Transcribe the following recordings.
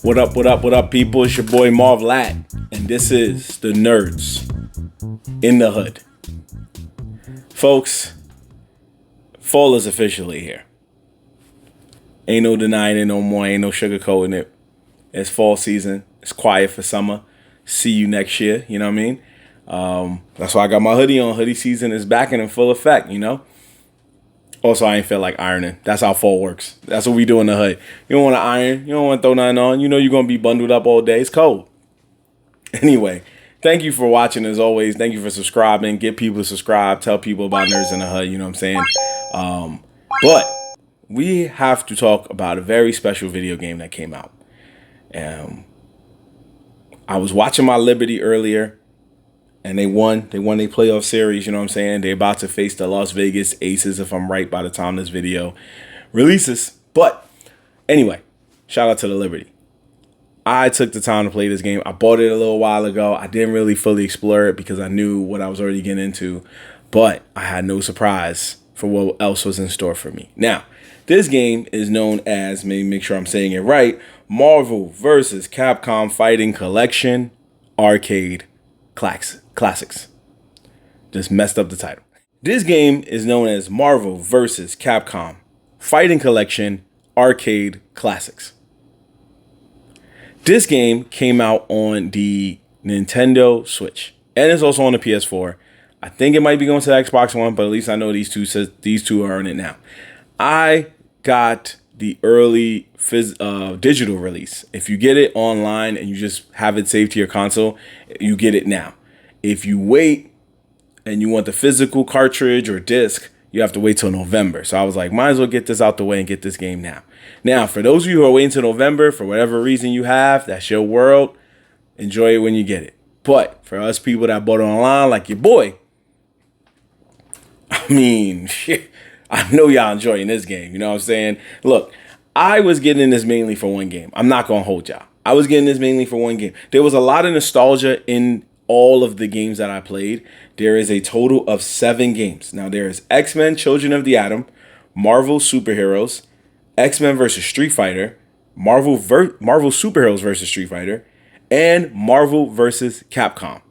What up, what up, what up, people? It's your boy Marv, and this is the Nerds in the Hood. Folks, fall is officially here. Ain't no denying it no more, ain't no sugarcoating it. It's fall season, it's quiet for summer. See you next year, you know what I mean? That's why I got my hoodie on. Hoodie season is back and in full effect, you know? Also, I ain't feel like ironing. That's how fall works. That's what we do in the hood. You don't want to iron. You don't want to throw nothing on. You know you're going to be bundled up all day. It's cold. Anyway, thank you for watching as always. Thank you for subscribing. Get people to subscribe. Tell people about Nerds in the Hood. You know what I'm saying? But we have to talk about a very special video game that came out. I was watching my Liberty earlier. And they won their playoff series, you know what I'm saying? They're about to face the Las Vegas Aces, if I'm right, by the time this video releases. But anyway, shout out to the Liberty. I took the time to play this game. I bought it a little while ago. I didn't really fully explore it because I knew what I was already getting into. But I had no surprise for what else was in store for me. Now, this game is known as, maybe make sure I'm saying it right, Marvel vs. Capcom Fighting Collection Arcade Classics. Just messed up the title. This game is known as Marvel vs. Capcom Fighting Collection Arcade Classics. This game came out on the Nintendo Switch and it's also on the PS4. I think it might be going to the Xbox One, but at least I know these two are on it now. I got the early digital release. If you get it online and you just have it saved to your console, you get it now. If you wait and you want the physical cartridge or disc, you have to wait till November. So I was like, might as well get this out the way and get this game now. Now, for those of you who are waiting till November, for whatever reason you have, that's your world. Enjoy it when you get it. But for us people that bought it online, like your boy, I mean, shit, I know y'all enjoying this game. You know what I'm saying? Look, I was getting this mainly for one game. I'm not going to hold y'all. I was getting this mainly for one game. There was a lot of nostalgia in all of the games that I played. There is a total of 7 games. Now, there is X-Men Children of the Atom, Marvel Superheroes, X-Men vs. Street Fighter, Marvel Superheroes vs. Street Fighter, and Marvel vs. Capcom.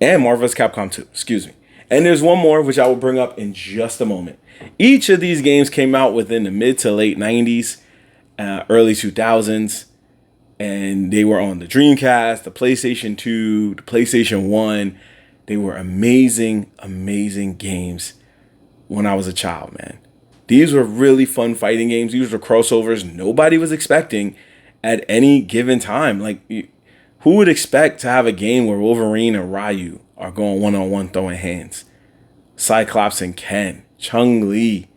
And Marvel vs. Capcom 2, excuse me. And there's one more, which I will bring up in just a moment. Each of these games came out within the mid to late 90s, early 2000s. And they were on the Dreamcast, the PlayStation 2, the PlayStation 1. They were amazing, amazing games when I was a child, man. These were really fun fighting games. These were crossovers nobody was expecting at any given time. Like, who would expect to have a game where Wolverine and Ryu are going one-on-one throwing hands? Cyclops and Ken, Chun-Li,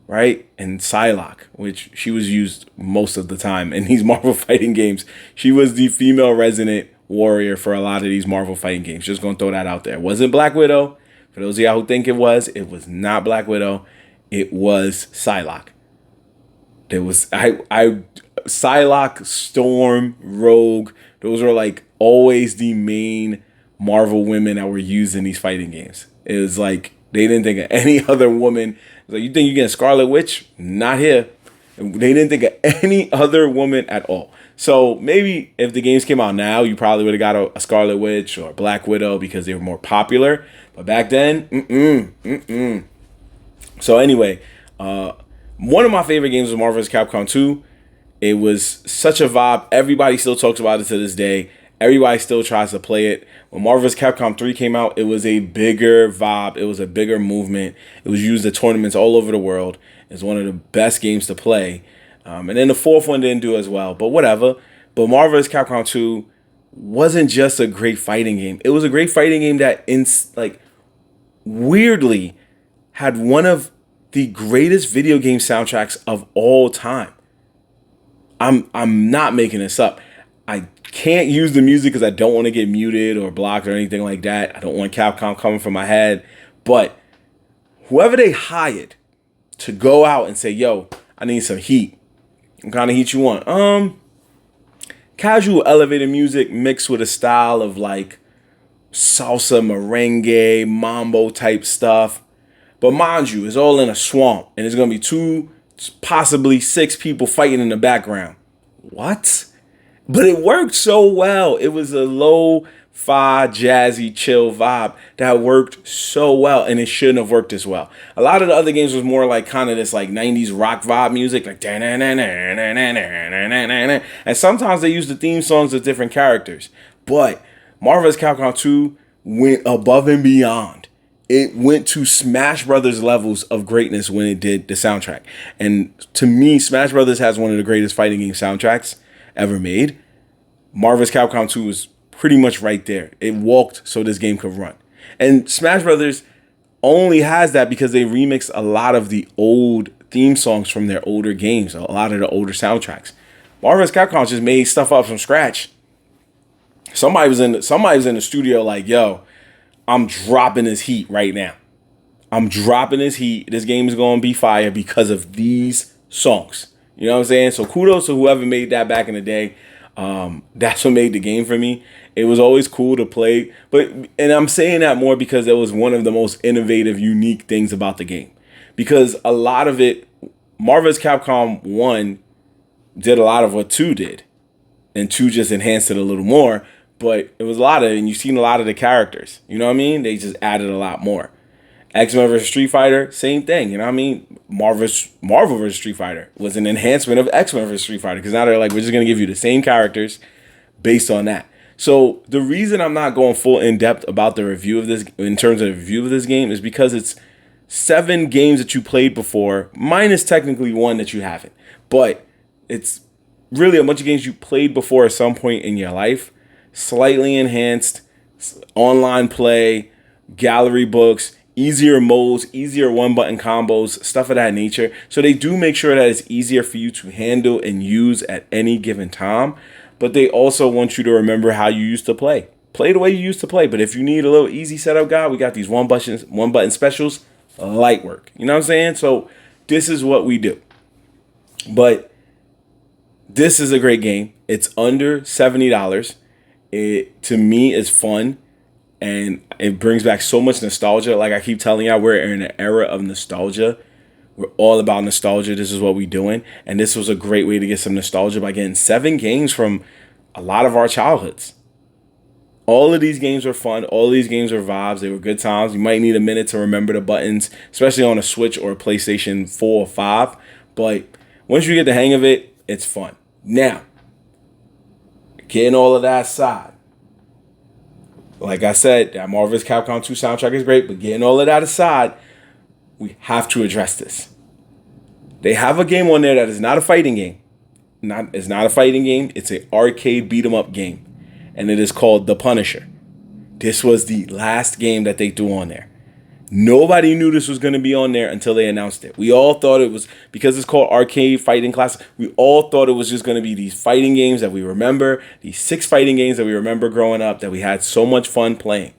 right? And Psylocke, which she was used most of the time in these Marvel fighting games. She was the female Resident Warrior for a lot of these Marvel fighting games. Just gonna throw that out there. It wasn't Black Widow. For those of y'all who think it was not Black Widow. It was Psylocke. There was Psylocke, Storm, Rogue. Those were like always the main Marvel women that were used in these fighting games. It was like they didn't think of any other woman. It was like, you think you get a Scarlet Witch? Not here. They didn't think of any other woman at all. So maybe if the games came out now, you probably would have got a Scarlet Witch or Black Widow because they were more popular. But back then, So anyway, one of my favorite games was Marvel vs. Capcom 2. It was such a vibe. Everybody still talks about it to this day. Everybody still tries to play it. When Marvel vs. Capcom 3 came out, it was a bigger vibe. It was a bigger movement. It was used at tournaments all over the world. It's one of the best games to play. And then the 4th one didn't do as well, but whatever. But Marvel vs. Capcom 2 wasn't just a great fighting game. It was a great fighting game that, weirdly, had one of the greatest video game soundtracks of all time. I'm not making this up. I can't use the music because I don't want to get muted or blocked or anything like that. I don't want Capcom coming from my head. But whoever they hired to go out and say, yo, I need some heat. What kind of heat you want? Casual elevator music mixed with a style of like salsa, merengue, mambo type stuff. But mind you, it's all in a swamp. And it's going to be possibly 6 people fighting in the background. What? But it worked so well. It was a lo-fi, jazzy, chill vibe that worked so well, and it shouldn't have worked as well. A lot of the other games was more like kind of this like 90s rock vibe music, like and sometimes they used the theme songs of different characters. But Marvel vs. Capcom 2 went above and beyond. It went to Smash Brothers levels of greatness when it did the soundtrack. And to me, Smash Brothers has one of the greatest fighting game soundtracks ever made. Marvel vs. Capcom 2 was pretty much right there. It walked so this game could run. And Smash Brothers only has that because they remixed a lot of the old theme songs from their older games, a lot of the older soundtracks. Marvel vs. Capcom just made stuff up from scratch. Somebody was in the studio like, yo, I'm dropping this heat right now. I'm dropping this heat. This game is going to be fire because of these songs. You know what I'm saying? So kudos to whoever made that back in the day. That's what made the game for me. It was always cool to play. And I'm saying that more because it was one of the most innovative, unique things about the game. Because a lot of it, Marvel vs. Capcom 1 did a lot of what 2 did. And 2 just enhanced it a little more. But it was a lot of it, and you've seen a lot of the characters. You know what I mean? They just added a lot more. X-Men vs. Street Fighter, same thing. You know what I mean? Marvel vs. Street Fighter was an enhancement of X-Men vs. Street Fighter. Because now they're like, we're just going to give you the same characters based on that. So the reason I'm not going full in-depth about the review of this, in terms of the review of this game, is because it's 7 games that you played before, minus technically 1 that you haven't. But it's really a bunch of games you played before at some point in your life. Slightly enhanced, online play, gallery books, easier modes, easier one-button combos, stuff of that nature. So they do make sure that it's easier for you to handle and use at any given time. But they also want you to remember how you used to play. Play the way you used to play. But if you need a little easy setup guide, we got these one-button specials, light work. You know what I'm saying? So this is what we do. But this is a great game. It's under $70. It, to me, is fun, and it brings back so much nostalgia. Like I keep telling y'all, we're in an era of nostalgia. We're all about nostalgia. This is what we're doing, and this was a great way to get some nostalgia by getting 7 games from a lot of our childhoods. All of these games were fun. All of these games were vibes. They were good times. You might need a minute to remember the buttons, especially on a Switch or a PlayStation 4 or 5. But once you get the hang of it, it's fun. Now, getting all of that aside, like I said, that Marvel vs. Capcom 2 soundtrack is great, but getting all of that aside, we have to address this. They have a game on there that is not a fighting game. It's not a fighting game. It's an arcade beat-em-up game, and it is called The Punisher. This was the last game that they threw on there. Nobody knew this was going to be on there until they announced it. We all thought it was, because it's called Arcade Fighting Classic, we all thought it was just going to be these fighting games that we remember, these 6 fighting games that we remember growing up that we had so much fun playing.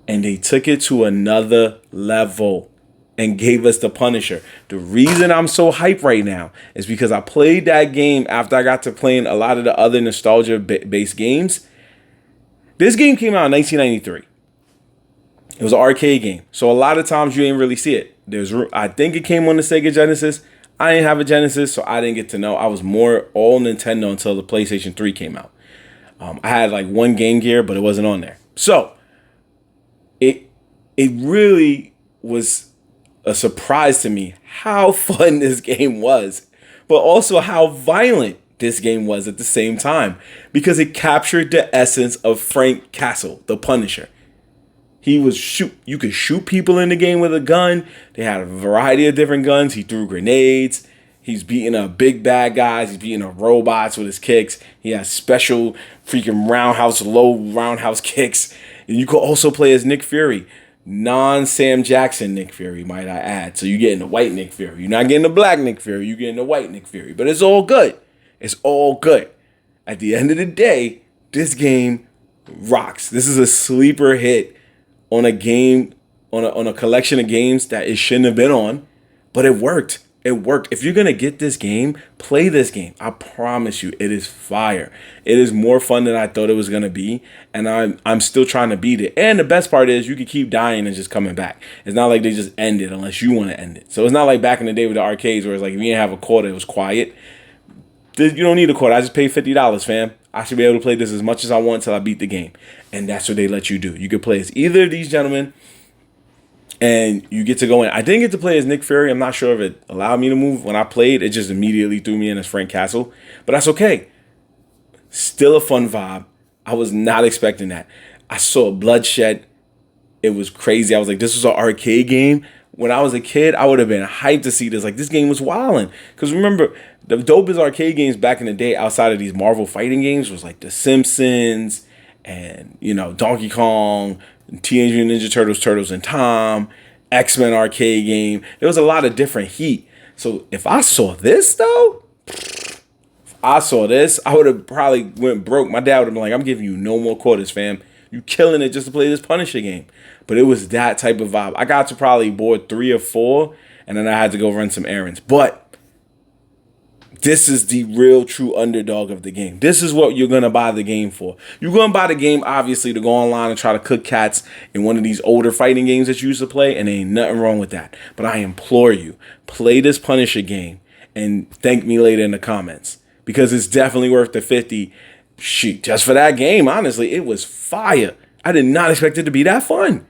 And they took it to another level and gave us The Punisher. The reason I'm so hyped right now is because I played that game after I got to playing a lot of the other nostalgia-based games. This game came out in 1993. It was an arcade game. So a lot of times you didn't really see it. I think it came on the Sega Genesis. I didn't have a Genesis, so I didn't get to know. I was more all Nintendo until the PlayStation 3 came out. I had like one Game Gear, but it wasn't on there. So it really was a surprise to me how fun this game was, but also how violent this game was at the same time, because it captured the essence of Frank Castle, the Punisher. You could shoot people in the game with a gun. They had a variety of different guns. He threw grenades. He's beating up big bad guys. He's beating up robots with his kicks. He has special freaking low roundhouse kicks. And you could also play as Nick Fury. Non-Sam Jackson Nick Fury, might I add. So you're getting the white Nick Fury. You're not getting the black Nick Fury. You're getting the white Nick Fury. But it's all good. It's all good. At the end of the day, this game rocks. This is a sleeper hit on a game, on a collection of games that it shouldn't have been on, but it worked. It worked. If you're gonna get this game, play this game. I promise you, it is fire. It is more fun than I thought it was gonna be, and I'm still trying to beat it. And the best part is you can keep dying and just coming back. It's not like they just end it unless you want to end it. So it's not like back in the day with the arcades where it's like if you didn't have a quarter, it was quiet. You don't need a quarter. I just paid $50, fam. I should be able to play this as much as I want until I beat the game. And that's what they let you do. You can play as either of these gentlemen, and you get to go in. I didn't get to play as Nick Fury. I'm not sure if it allowed me to move. When I played, it just immediately threw me in as Frank Castle. But that's okay. Still a fun vibe. I was not expecting that. I saw bloodshed. It was crazy. I was like, this was an arcade game. When I was a kid, I would have been hyped to see this. Like, this game was wilding. Because remember, the dopest arcade games back in the day outside of these Marvel fighting games was like The Simpsons and, Donkey Kong, Teenage Mutant Ninja Turtles, Turtles in Time, X-Men arcade game. There was a lot of different heat. So if I saw this, though, I would have probably went broke. My dad would have been like, I'm giving you no more quarters, fam. You killing it just to play this Punisher game. But it was that type of vibe. I got to probably board 3 or 4, and then I had to go run some errands. But this is the real true underdog of the game. This is what you're going to buy the game for. You're going to buy the game, obviously, to go online and try to cook cats in one of these older fighting games that you used to play, and there ain't nothing wrong with that. But I implore you, play this Punisher game and thank me later in the comments, because it's definitely worth the 50. Shoot, just for that game, honestly, it was fire. I did not expect it to be that fun.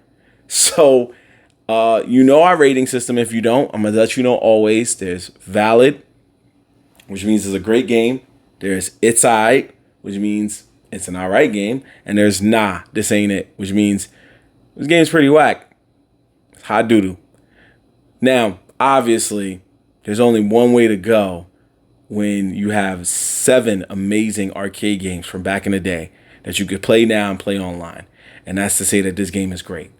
So, our rating system. If you don't, I'm going to let you know always. There's valid, which means it's a great game. There's it's alright, which means it's an alright game. And there's nah, this ain't it, which means this game's pretty whack. It's hot doo-doo. Now, obviously, there's only one way to go when you have 7 amazing arcade games from back in the day that you could play now and play online. And that's to say that this game is great.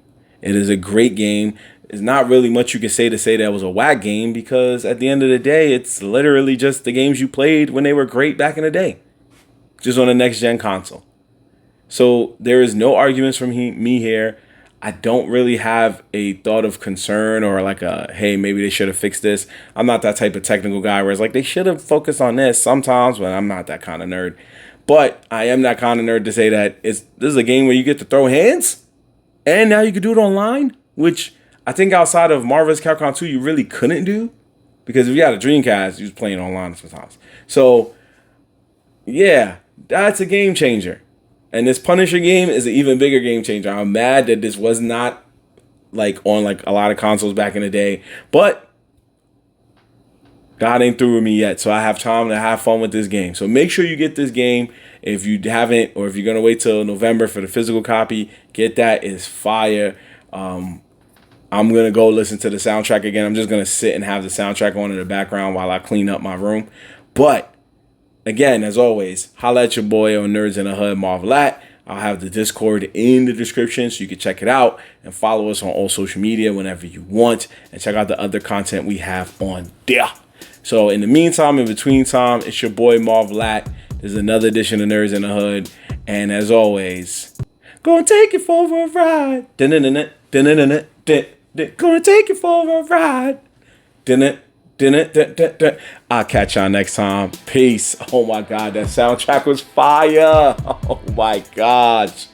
It is a great game. There's not really much you can say to say that it was a whack game, because at the end of the day, it's literally just the games you played when they were great back in the day, just on a next-gen console. So there is no arguments from me here. I don't really have a thought of concern or like hey, maybe they should have fixed this. I'm not that type of technical guy where it's like they should have focused on this sometimes, but I'm not that kind of nerd. But I am that kind of nerd to say that this is a game where you get to throw hands, and now you can do it online, which I think outside of Marv vs. Capcom 2, you really couldn't do, because if you had a Dreamcast, you was playing online sometimes. So, yeah, that's a game changer. And this Punisher game is an even bigger game changer. I'm mad that this was not like on like a lot of consoles back in the day, but God ain't through with me yet, so I have time to have fun with this game. So make sure you get this game. If you haven't, or if you're gonna wait till November for the physical copy, get that. It's fire. I'm gonna go listen to the soundtrack again. I'm just gonna sit and have the soundtrack on in the background while I clean up my room. But again, as always, holla at your boy on Nerds in the Hood, Marv. I'll have the Discord in the description so you can check it out, and follow us on all social media whenever you want, and check out the other content we have on there. So in the meantime, in between time, it's your boy Marv. There's another edition of Nerds in the Hood, and as always, gonna take you for a ride. Gonna take you for a ride. I'll catch y'all next time. Peace. Oh my God, that soundtrack was fire. Oh my gosh.